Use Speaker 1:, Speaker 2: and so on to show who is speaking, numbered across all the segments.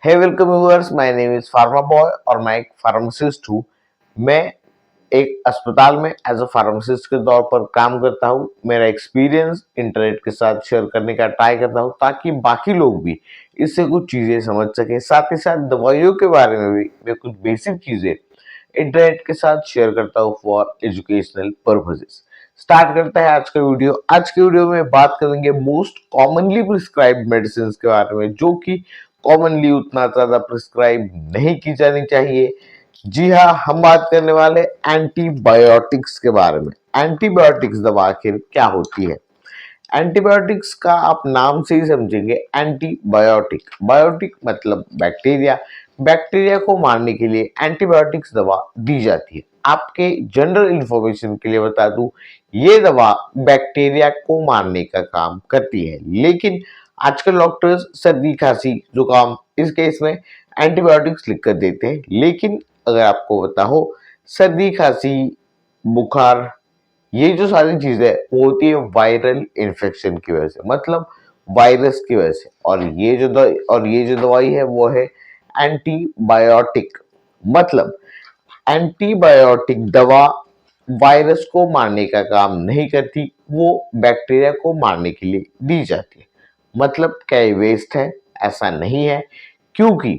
Speaker 1: Hey welcome viewers, my name is pharma boy और मैं एक फार्मासिस्ट हूँ। मैं एक अस्पताल में एज अ फार्मासिस्ट के तौर पर काम करता हूँ। मेरा एक्सपीरियंस इंटरनेट के साथ शेयर करने का ट्राई करता हूँ ताकि बाकी लोग भी इससे कुछ चीज़ें समझ सकें। साथ ही साथ दवाइयों के बारे में भी मैं कुछ बेसिक चीज़ें इंटरनेट के साथ शेयर करता हूँ फॉर एजुकेशनल पर्पसेस। स्टार्ट करते हैं आज का वीडियो। आज के वीडियो में बात करेंगे मोस्ट कॉमनली प्रिस्क्राइब्ड मेडिसिन के बारे में, जो कि कॉमनली उतना ज्यादा प्रिस्क्राइब नहीं की जानी चाहिए। जी हाँ, हम बात करने वाले एंटीबायोटिक्स के बारे में। एंटीबायोटिक्स दवा आखिर क्या होती है? एंटीबायोटिक्स का आप नाम से ही समझेंगे, एंटीबायोटिक, बायोटिक मतलब बैक्टीरिया। बैक्टीरिया को मारने के लिए एंटीबायोटिक्स दवा दी जाती है। आपके जनरल इंफॉर्मेशन के लिए बता दूं, ये दवा बैक्टीरिया को मारने का काम करती है, लेकिन आजकल डॉक्टर्स सर्दी खांसी जुकाम इस केस में एंटीबायोटिक्स लिख कर देते हैं। लेकिन अगर आपको पता हो, सर्दी खांसी बुखार ये जो सारी चीजें वो होती है वायरल इन्फेक्शन की वजह से, मतलब वायरस की वजह से। और ये जो दवाई है वो है एंटीबायोटिक। मतलब एंटीबायोटिक दवा वायरस को मारने का काम नहीं करती, वो बैक्टीरिया को मारने के लिए दी जाती है। मतलब क्या ये वेस्ट है? ऐसा नहीं है, क्योंकि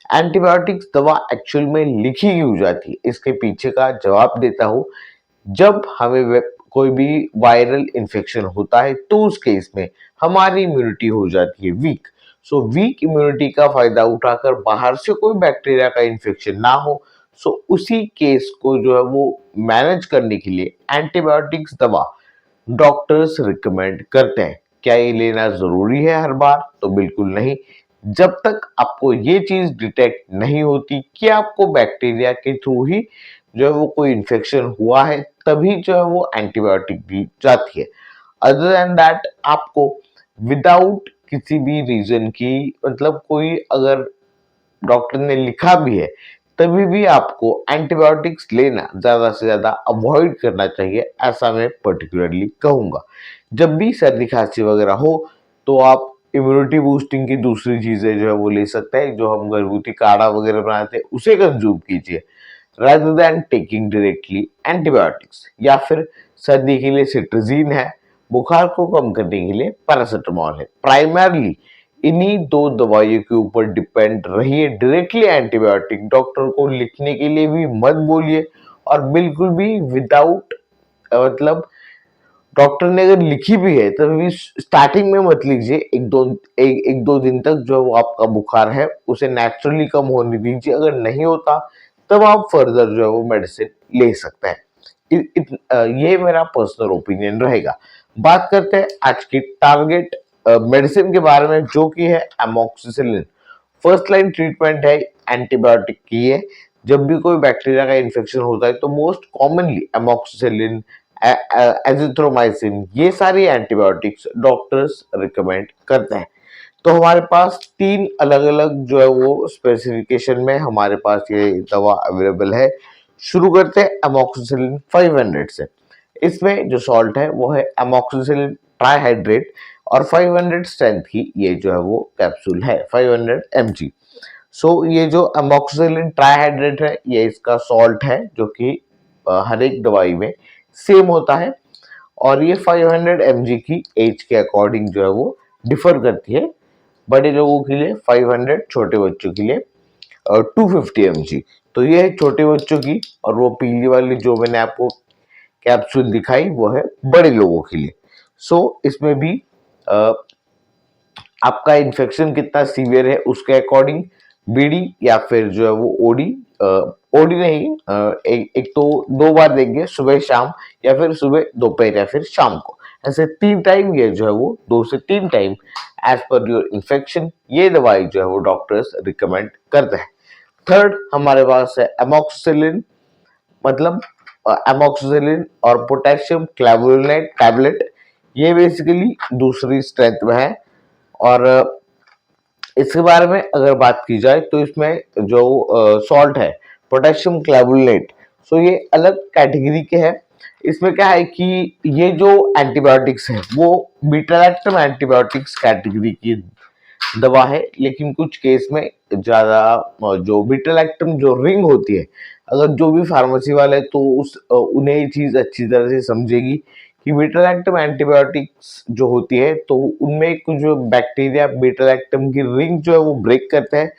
Speaker 1: एंटीबायोटिक्स दवा एक्चुअल में लिखी क्यों जाती है, इसके पीछे का जवाब देता हूं। जब हमें कोई भी वायरल इन्फेक्शन होता है तो उस केस में हमारी इम्यूनिटी हो जाती है वीक। सो वीक इम्यूनिटी का फायदा उठाकर बाहर से कोई बैक्टीरिया का इन्फेक्शन ना हो, सो उसी केस को जो है वो मैनेज करने के लिए एंटीबायोटिक्स दवा डॉक्टर्स रिकमेंड करते हैं। क्या ये लेना जरूरी है हर बार? तो बिल्कुल नहीं। जब तक आपको ये चीज डिटेक्ट नहीं होती कि आपको बैक्टीरिया के थ्रू ही जो है वो कोई इन्फेक्शन हुआ है, तभी जो है वो एंटीबायोटिक दी जाती है। अदर देन दैट आपको विदाउट किसी भी रीजन की, मतलब कोई अगर डॉक्टर ने लिखा भी है तभी भी आपको एंटीबायोटिक्स लेना ज्यादा से ज्यादा अवॉइड करना चाहिए, ऐसा मैं पर्टिकुलरली कहूंगा। जब भी सर्दी खांसी वगैरह हो तो आप इम्यूनिटी बूस्टिंग की दूसरी चीजें जो है वो ले सकते हैं, जो हम घरगुती काढ़ा वगैरह बनाते हैं उसे कंज्यूम कीजिए, rather than taking directly antibiotics। या फिर सर्दी के लिए सिट्रजीन है, बुखार को कम करने के लिए पैरासिटामॉल है। प्राइमरली इन्हीं दो दवाइयों के ऊपर डिपेंड रहिए। डायरेक्टली एंटीबायोटिक डॉक्टर को लिखने के लिए भी मत बोलिए, और बिल्कुल भी विदाउट, मतलब डॉक्टर ने अगर लिखी भी है तो भी स्टार्टिंग में मत लीजिए। एक दो दिन तक जो वो आपका बुखार है उसे नेचुरली कम होने दीजिए। अगर नहीं होता तब आप फर्दर जो है वो मेडिसिन ले सकते हैं। ये मेरा पर्सनल ओपिनियन रहेगा। बात करते हैं आज की टारगेट मेडिसिन के बारे में, जो कि है एमोक्सिसिलिन। फर्स्ट लाइन ट्रीटमेंट है एंटीबायोटिक की है। जब भी कोई बैक्टीरिया का इन्फेक्शन होता है तो मोस्ट कॉमनली एमोक्सिसिलिन, एजिथ्रोमाइसिन, ये सारी एंटीबायोटिक्स डॉक्टर्स रिकमेंड करते हैं। तो हमारे पास तीन अलग अलग जो है वो स्पेसिफिकेशन में हमारे पास ये दवा अवेलेबल है। शुरू करते हैं एमोक्सिसिलिन 500 से। इसमें जो सॉल्ट है वो है एमोक्सिसिलिन ट्राइहाइड्रेट, और 500 स्ट्रेंथ की ये जो है वो कैप्सूल है, 500 mg। सो ये जो एमोक्सिसिलिन ट्राइहाइड्रेट है ये इसका सॉल्ट है, जो कि हर एक दवाई में सेम होता है, और ये 500 mg की एज के अकॉर्डिंग जो है वो डिफर करती है। बड़े लोगों के लिए 500, छोटे बच्चों के लिए 250 mg। तो ये है छोटे बच्चों की, और वो पीली वाली जो मैंने आपको कैप्सूल दिखाई वो है बड़े लोगों के लिए। सो इसमें भी आपका इन्फेक्शन कितना सीवियर है उसके अकॉर्डिंग बीडी या फिर जो है वो ओडी, ओडी नहीं, एक तो दो बार देंगे, सुबह शाम, या फिर सुबह दोपहर या फिर शाम को। ऐसे 3 टाइम ये जो है वो 2 से 3 time as per your infection ये दवाई जो है वो डॉक्टर्स रिकमेंड करते हैं। थर्ड हमारे पास है एमोक्सिसिलिन, मतलब एमोक्सिसिलिन और पोटेशियम क्लेवुलिनेट टैबलेट। ये बेसिकली दूसरी स्ट्रेंथ में है, और इसके बारे में अगर बात की जाए तो इसमें जो सॉल्ट है पोटेशियम क्लेवुलेट, सो ये अलग कैटेगरी के हैं। इसमें क्या है कि ये जो एंटीबायोटिक्स है वो बीटा लैक्टम एंटीबायोटिक्स कैटेगरी की दवा है, लेकिन कुछ केस में ज्यादा जो बीटा-लैक्टम जो रिंग होती है, अगर जो भी फार्मेसी वाले तो उन्हें ये चीज अच्छी तरह से समझेगी कि बीटा-लैक्टम एंटीबायोटिक्स जो होती है तो उनमें कुछ बैक्टीरिया बीटा-लैक्टम की रिंग जो है वो ब्रेक करता है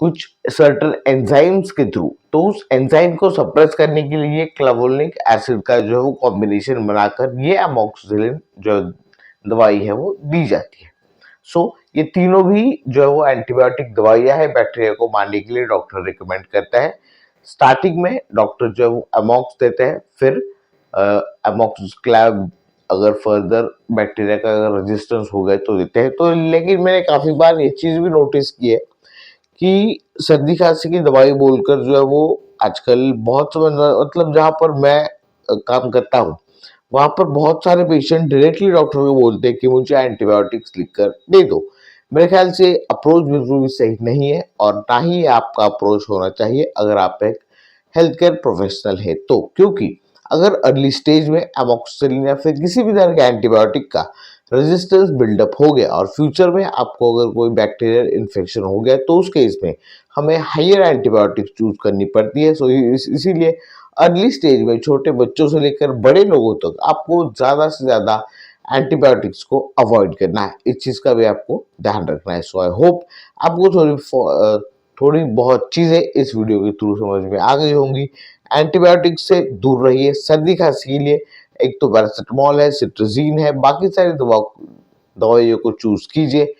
Speaker 1: कुछ सर्टेन एंजाइम्स के थ्रू। तो उस एंजाइम को सप्रेस करने के लिए क्लावोलिनिक एसिड का जो है वो कॉम्बिनेशन बनाकर ये अमोक्सिसिलिन जो दवाई है वो दी जाती है। सो ये तीनों भी जो है वो एंटीबायोटिक दवाइयां है बैक्टीरिया को मारने के लिए डॉक्टर रिकमेंड करता है। स्टार्टिंग में डॉक्टर जो है वो अमोक्स देते हैं, फिर अमोक्सिक्लाव अगर फर्दर बैक्टीरिया का अगर रेजिस्टेंस हो गए तो देते हैं। तो लेकिन मैंने काफी बार ये चीज भी नोटिस की है कि सर्दी खांसी की दवाई बोलकर जो है वो आजकल बहुत समय मतलब जहां पर मैं काम करता हूँ वहां पर बहुत सारे पेशेंट डायरेक्टली डॉक्टर को बोलते हैं कि मुझे एंटीबायोटिक्स लिखकर दे दो। मेरे ख्याल से अप्रोच बिल्कुल भी सही नहीं है और ना ही आपका अप्रोच होना चाहिए अगर आप एक हेल्थ केयर प्रोफेशनल है तो, क्योंकि अगर अर्ली स्टेज में एमोक्सिसिलिन या फिर किसी भी तरह के एंटीबायोटिक का रेजिस्टेंस बिल्डअप हो गया और फ्यूचर में आपको अगर कोई बैक्टीरियल इन्फेक्शन हो गया तो उस केस में हमें हायर एंटीबायोटिक्स चूज करनी पड़ती है। सो इसीलिए अर्ली स्टेज में छोटे बच्चों से लेकर बड़े लोगों तक आपको ज्यादा से ज्यादा एंटीबायोटिक्स को अवॉइड करना है। इस चीज का भी आपको ध्यान रखना है। सो आई होप आपको थोड़ी बहुत चीजें इस वीडियो के थ्रू समझ में आ गई होंगी। एंटीबायोटिक्स से दूर रहिए। सर्दी खांसी के लिए एक तो पैरासिटामॉल है, सिट्राजिन है, बाकी सारी दवाइयों को चूज कीजिए।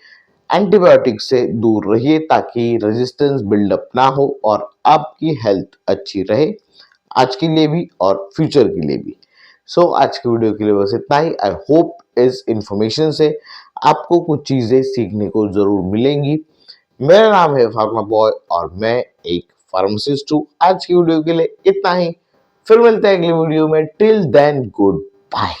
Speaker 1: एंटीबायोटिक से दूर रहिए ताकि रेजिस्टेंस बिल्डअप ना हो और आपकी हेल्थ अच्छी रहे, आज के लिए भी और फ्यूचर के लिए भी। सो आज की वीडियो के लिए बस इतना ही। आई होप इस इंफॉर्मेशन से आपको कुछ चीजें सीखने को जरूर मिलेंगी। मेरा नाम है फार्मा बॉय और मैं एक फार्मासिस्ट हूँ। आज की वीडियो के लिए इतना ही, फिर मिलते हैं अगली वीडियो में। Till then good bye.